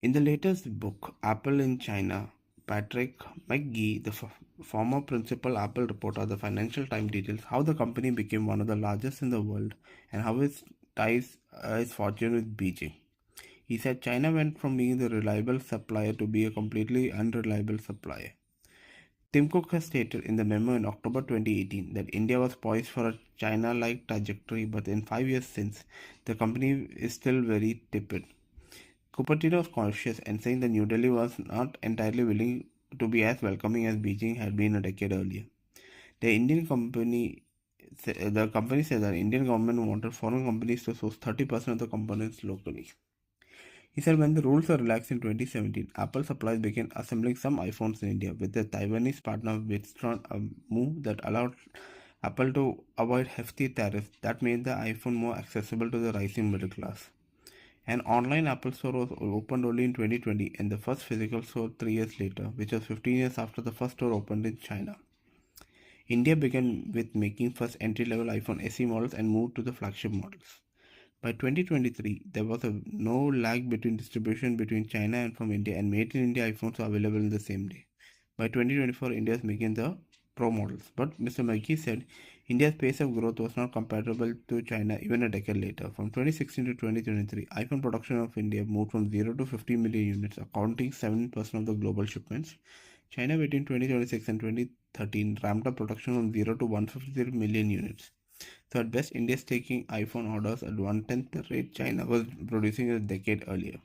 In the latest book, Apple in China, Patrick McGee, the former principal Apple reporter, the Financial Times details how the company became one of the largest in the world and how it ties its fortune with Beijing. He said China went from being the reliable supplier to be a completely unreliable supplier. Tim Cook has stated in the memo in October 2018 that India was poised for a China-like trajectory, but in 5 years since, the company is still very tepid. Cupertino was cautious and saying that New Delhi was not entirely willing to be as welcoming as Beijing had been a decade earlier. The company said that Indian government wanted foreign companies to source 30% of the components locally. He said when the rules were relaxed in 2017, Apple suppliers began assembling some iPhones in India, with their Taiwanese partner withdrawn, a move that allowed Apple to avoid hefty tariffs that made the iPhone more accessible to the rising middle class. An online Apple store was opened only in 2020 and the first physical store 3 years later, which was 15 years after the first store opened in China. India began with making first entry-level iPhone SE models and moved to the flagship models. By 2023, there was no lag between distribution between China and from India, and made in India iPhones are available in the same day. By 2024, India is making the Pro models. But Mr. McGee said India's pace of growth was not comparable to China even a decade later. From 2016 to 2023, iPhone production of India moved from 0 to 50 million units, accounting 7% of the global shipments. China between 2026 and 2013 ramped up production from 0 to 150 million units. So at best, India is taking iPhone orders at one-tenth the rate China was producing a decade earlier.